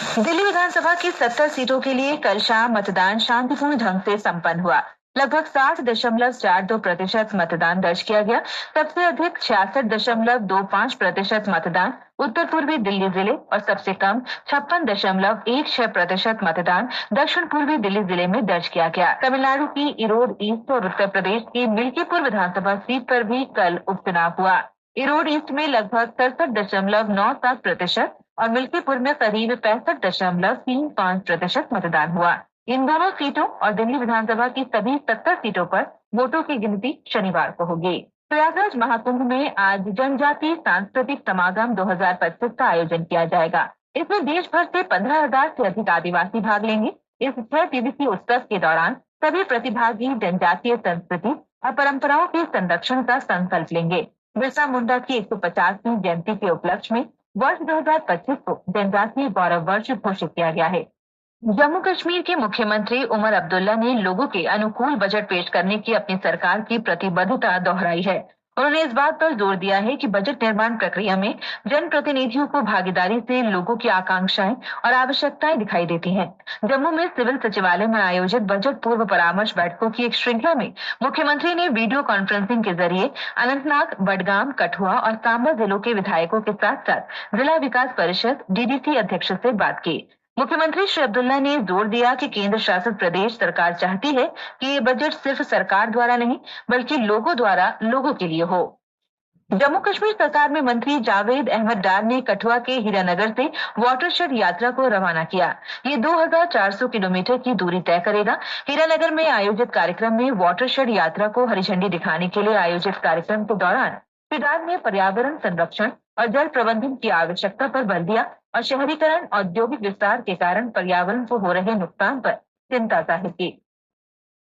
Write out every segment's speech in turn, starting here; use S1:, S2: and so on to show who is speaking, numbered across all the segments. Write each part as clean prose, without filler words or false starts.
S1: दिल्ली विधानसभा की 70 सीटों के लिए कल शाम मतदान शांतिपूर्ण ढंग से संपन्न हुआ। लगभग 60.42% मतदान दर्ज किया गया। सबसे अधिक 66.25% मतदान उत्तर पूर्वी दिल्ली जिले और सबसे कम 56.16% मतदान दक्षिण पूर्वी दिल्ली जिले में दर्ज किया गया। तमिलनाडु की इरोड ईस्ट और उत्तर प्रदेश की मिल्कीपुर विधानसभा सीट पर भी कल उपचुनाव हुआ। इरोड ईस्ट में लगभग 63.97% और मिल्कीपुर में करीब 65.35% मतदान हुआ। इन दोनों सीटों और दिल्ली विधानसभा की सभी 70 सीटों पर वोटों की गिनती शनिवार को होगी। प्रयागराज महाकुंभ में आज जनजातीय सांस्कृतिक समागम 2025 का आयोजन किया जाएगा। इसमें देश भर से 15,000 से अधिक आदिवासी भाग लेंगे। इस 6 दिवसीय उत्सव के दौरान सभी प्रतिभागी जनजातीय संस्कृति और परंपराओं के संरक्षण का संकल्प लेंगे। बिरसा मुंडा की 150वीं जयंती के उपलक्ष्य में वर्ष 2025 को जनजातीय गौरव वर्ष घोषित किया गया है। जम्मू कश्मीर के मुख्यमंत्री उमर अब्दुल्ला ने लोगों के अनुकूल बजट पेश करने की अपनी सरकार की प्रतिबद्धता दोहराई है। उन्होंने इस बात पर जोर दिया है कि बजट निर्माण प्रक्रिया में जनप्रतिनिधियों को भागीदारी से लोगों की आकांक्षाएं और आवश्यकताएं दिखाई देती हैं। जम्मू में सिविल सचिवालय में आयोजित बजट पूर्व परामर्श बैठकों की एक श्रृंखला में मुख्यमंत्री ने वीडियो कॉन्फ्रेंसिंग के जरिए अनंतनाग, बडगाम, कठुआ और सांबा जिलों के विधायकों के साथ साथ जिला विकास परिषद डीडीसी अध्यक्ष से बात की। मुख्यमंत्री श्री अब्दुल्ला ने जोर दिया कि केंद्र शासित प्रदेश सरकार चाहती है कि ये बजट सिर्फ सरकार द्वारा नहीं बल्कि लोगों द्वारा लोगों के लिए हो। जम्मू कश्मीर सरकार में मंत्री जावेद अहमद डार ने कठुआ के हीरानगर से वाटरशेड यात्रा को रवाना किया। ये 2,400 किलोमीटर की दूरी तय करेगा। हीरानगर में आयोजित कार्यक्रम में वाटरशेड यात्रा को हरी झंडी दिखाने के लिए आयोजित कार्यक्रम के दौरान श्री डार ने पर्यावरण संरक्षण और जल प्रबंधन की आवश्यकता पर बल दिया और शहरीकरण औद्योगिक विस्तार के कारण पर्यावरण को हो रहे नुकसान पर चिंता जाहिर की।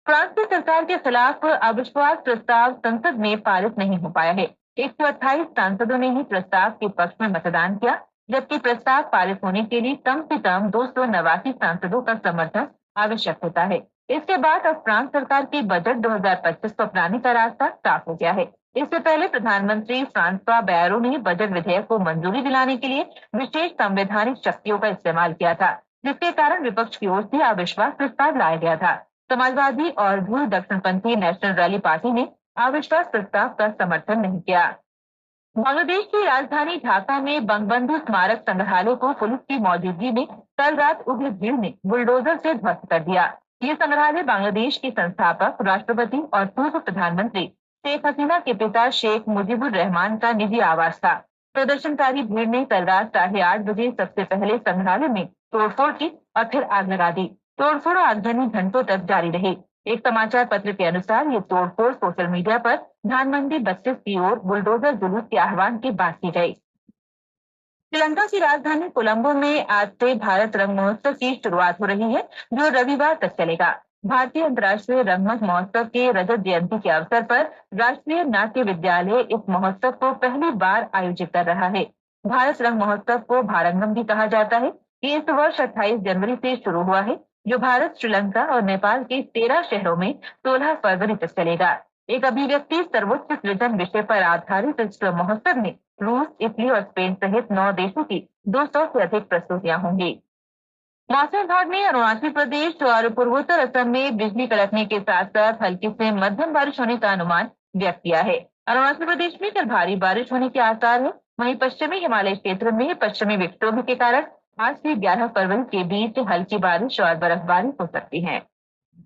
S1: फ्रांस की सरकार के खिलाफ अविश्वास प्रस्ताव संसद में पारित नहीं हो पाया है। 128 सांसदों ने ही प्रस्ताव के पक्ष में मतदान किया, जबकि प्रस्ताव पारित होने के लिए कम से कम 289 सांसदों का समर्थन आवश्यक होता है। इसके बाद अब फ्रांस सरकार के बजट 2025 को अपनाने का रास्ता साफ हो गया है। इससे पहले प्रधानमंत्री फ्रांसवा बैरो ने बजट विधेयक को मंजूरी दिलाने के लिए विशेष संवैधानिक शक्तियों का इस्तेमाल किया था, जिसके कारण विपक्ष की ओर से अविश्वास प्रस्ताव लाया गया था। समाजवादी और धूल दक्षिणपंथी नेशनल रैली पार्टी ने अविश्वास प्रस्ताव का समर्थन नहीं किया। बांग्लादेश की राजधानी ढाका में बंगबंधु स्मारक संग्रहालय को पुलिस की मौजूदगी में कल रात उग्र भीड़ ने बुलडोजर से ध्वस्त कर दिया। ये संग्रहालय बांग्लादेश के संस्थापक, राष्ट्रपति और पूर्व प्रधानमंत्री शेख हसीना के पिता शेख मुजीबुर रहमान का निजी आवास था। प्रदर्शनकारी भीड़ ने कल रात 8:30 बजे सबसे पहले संग्रहालय में तोड़फोड़ की और फिर आग लगा दी। तोड़फोड़ और आगजनी घंटों तक जारी रही। एक समाचार पत्र के अनुसार ये तोड़फोड़ सोशल मीडिया पर धानमंडी 32 की ओर बुलडोजर जुलूस के आह्वान के बाद की गई। श्रीलंका की राजधानी कोलंबो में आज से भारत रंग महोत्सव की शुरुआत हो रही है, जो रविवार तक चलेगा। भारतीय अंतर्राष्ट्रीय रंगमंच महोत्सव के रजत जयंती के अवसर पर राष्ट्रीय नाट्य विद्यालय इस महोत्सव को पहली बार आयोजित कर रहा है। भारत रंग महोत्सव को भारंगम भी कहा जाता है। ये इस वर्ष 28 जनवरी से शुरू हुआ है, जो भारत, श्रीलंका और नेपाल के 13 शहरों में 16 फरवरी तक चलेगा। एक अभिव्यक्ति सर्वोच्च सृजन विषय पर आधारित इस महोत्सव में रूस, इटली और स्पेन सहित 9 देशों की 200 से अधिक प्रस्तुतियां होंगी। मौसम विभाग ने अरुणाचल प्रदेश और पूर्वोत्तर असम में बिजली कड़कने के साथ साथ हल्की से मध्यम बारिश होने का अनुमान व्यक्त किया है। अरुणाचल प्रदेश में कल भारी बारिश होने के आसार है। वहीं पश्चिमी हिमालय क्षेत्र में पश्चिमी विक्षोभ के कारण आज से 11 फरवरी के बीच हल्की बारिश और बर्फबारी हो सकती है।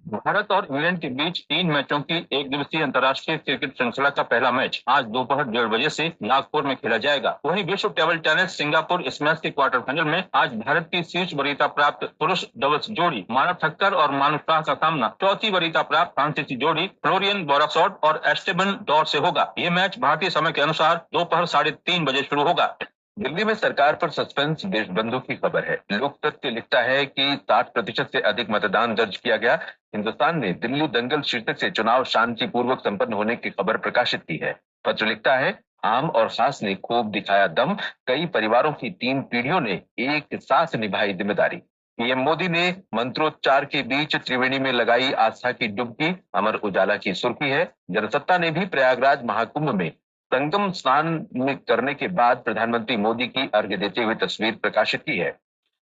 S2: भारत और इंग्लैंड के बीच 3 मैचों की एक दिवसीय अंतर्राष्ट्रीय क्रिकेट श्रृंखला का पहला मैच आज दोपहर 1:30 बजे से नागपुर में खेला जाएगा। वहीं विश्व टेबल टेनिस सिंगापुर स्मैश के क्वार्टर फाइनल में आज भारत की शीर्ष वरीयता प्राप्त पुरुष डबल्स जोड़ी मानव ठक्कर और मानव शाह का सामना चौथी वरीयता प्राप्त फ्रांसीसी जोड़ी फ्लोरियन बोरासॉट और एस्टेबन डॉर से होगा। ये मैच भारतीय समय के अनुसार दोपहर 3:30 बजे शुरू होगा। दिल्ली में सरकार पर सस्पेंस देशबंधु की खबर है। लोकतत्व लिखता है कि 60% से अधिक मतदान दर्ज किया गया। हिंदुस्तान ने दिल्ली दंगल शीर्षक से चुनाव शांतिपूर्वक संपन्न होने की खबर प्रकाशित की है। पत्र लिखता है, आम और खास ने खूब दिखाया दम, कई परिवारों की 3 पीढ़ियों ने एक साथ निभाई जिम्मेदारी। पीएम मोदी ने मंत्रोच्चार के बीच त्रिवेणी में लगाई आस्था की डुबकी। अमर उजाला की सुर्खी है, जनसत्ता ने भी प्रयागराज महाकुंभ में संगम स्नान में करने के बाद प्रधानमंत्री मोदी की अर्घ्य देते हुए तस्वीर प्रकाशित की है।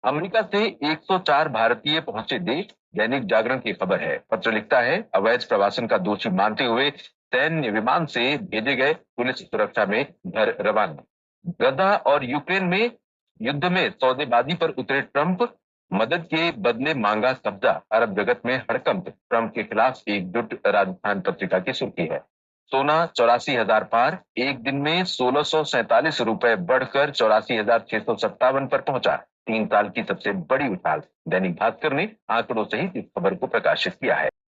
S3: अमेरिका से 104 भारतीय पहुंचे देश, दैनिक जागरण की खबर है। पत्र लिखता है, अवैध प्रवासन का दोषी मानते हुए सैन्य विमान से भेजे गए पुलिस सुरक्षा में घर रवाना। गधा और यूक्रेन में युद्ध में सौदेबाजी पर उतरे ट्रंप, मदद के बदले मांगा कब्जा, अरब जगत में हड़कंप, ट्रंप के खिलाफ एकजुट, राजस्थान पत्रिका की सुर्खी है। सोना 84,000 पार, एक दिन में 1647 रुपए बढ़कर 84,657 पर पहुंचा, 3 साल की सबसे बड़ी उछाल। दैनिक भास्कर ने आंकड़ों सहित इस खबर को प्रकाशित किया है।